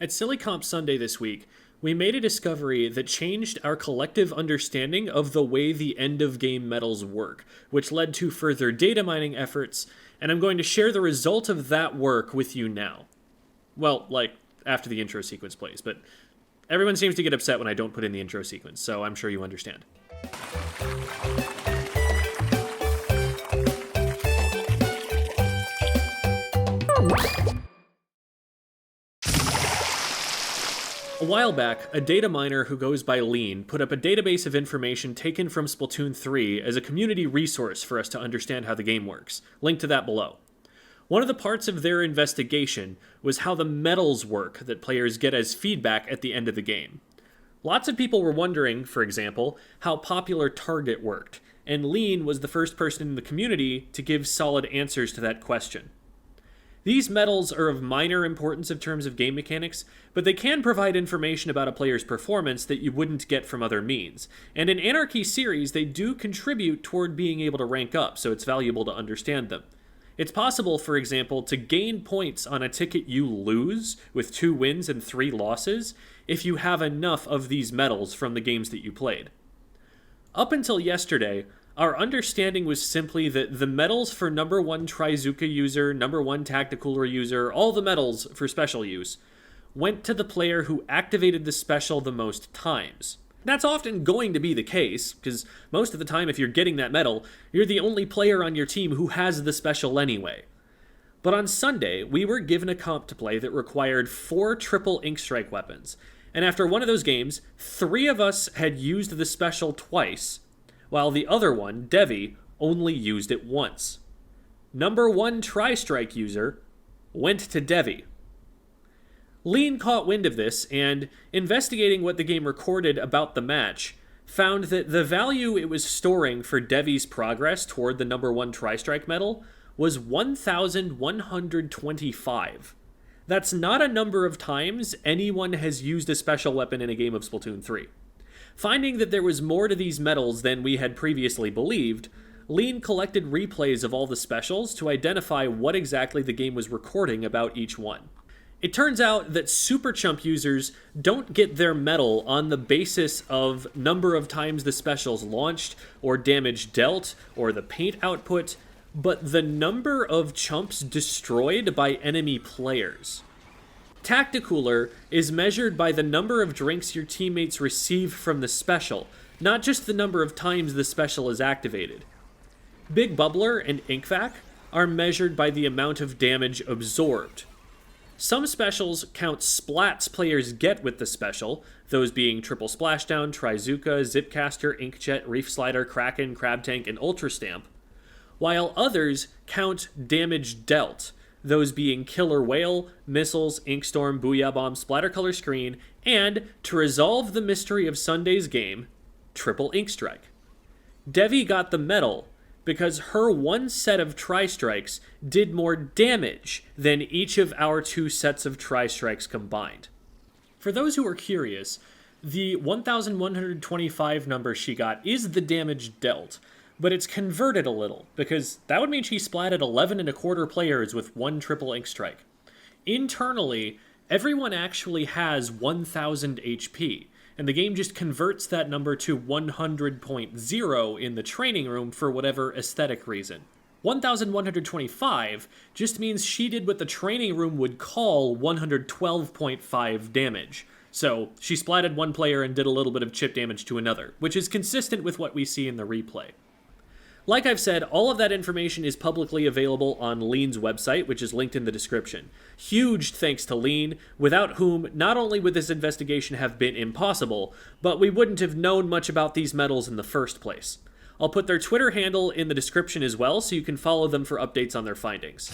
At Silly Comp Sunday this week, we made a discovery that changed our collective understanding of the way the end-of-game medals work, which led to further data mining efforts, and I'm going to share the result of that work with you now. Well, after the intro sequence plays, but everyone seems to get upset when I don't put in the intro sequence, so I'm sure you understand. A while back, a data miner who goes by Lean put up a database of information taken from Splatoon 3 as a community resource for us to understand how the game works. Link to that below. One of the parts of their investigation was how the medals work that players get as feedback at the end of the game. Lots of people were wondering, for example, how popular Target worked, and Lean was the first person in the community to give solid answers to that question. These medals are of minor importance in terms of game mechanics, but they can provide information about a player's performance that you wouldn't get from other means. And in Anarchy series, they do contribute toward being able to rank up, so it's valuable to understand them. It's possible, for example, to gain points on a ticket you lose with 2 wins and 3 losses if you have enough of these medals from the games that you played. Up until yesterday, our understanding was simply that the medals for number 1 Trizooka user, number 1 Tacticooler user, all the medals for special use, went to the player who activated the special the most times. That's often going to be the case, because most of the time if you're getting that medal, you're the only player on your team who has the special anyway. But on Sunday, we were given a comp to play that required 4 triple ink strike weapons, and after one of those games, 3 of us had used the special twice, while the other one, Devi, only used it once. Number 1 Tri-Strike user went to Devi. Lean caught wind of this, and investigating what the game recorded about the match, found that the value it was storing for Devi's progress toward the number 1 Tri-Strike medal was 1,125. That's not a number of times anyone has used a special weapon in a game of Splatoon 3. Finding that there was more to these medals than we had previously believed, Lean collected replays of all the specials to identify what exactly the game was recording about each one. It turns out that Super Chump users don't get their medal on the basis of number of times the specials launched, or damage dealt, or the paint output, but the number of chumps destroyed by enemy players. Tacticooler is measured by the number of drinks your teammates receive from the special, not just the number of times the special is activated. Big Bubbler and Inkvac are measured by the amount of damage absorbed. Some specials count splats players get with the special, those being Triple Splashdown, Trizooka, Zipcaster, Inkjet, Reef Slider, Kraken, Crab Tank, and Ultra Stamp, while others count damage dealt, those being Killer Whale, Missiles, Inkstorm, Booyah Bomb, Splattercolor Screen, and, to resolve the mystery of Sunday's game, Triple Ink Strike. Devi got the medal because her one set of Tri-Strikes did more damage than each of our 2 sets of Tri-Strikes combined. For those who are curious, the 1,125 number she got is the damage dealt, but it's converted a little, because that would mean she splatted 11 1/4 players with 1 triple ink strike. Internally, everyone actually has 1,000 HP, and the game just converts that number to 100.0 in the training room for whatever aesthetic reason. 1,125 just means she did what the training room would call 112.5 damage. So she splatted one player and did a little bit of chip damage to another, which is consistent with what we see in the replay. Like I've said, all of that information is publicly available on Lean's website, which is linked in the description. Huge thanks to Lean, without whom not only would this investigation have been impossible, but we wouldn't have known much about these medals in the first place. I'll put their Twitter handle in the description as well, so you can follow them for updates on their findings.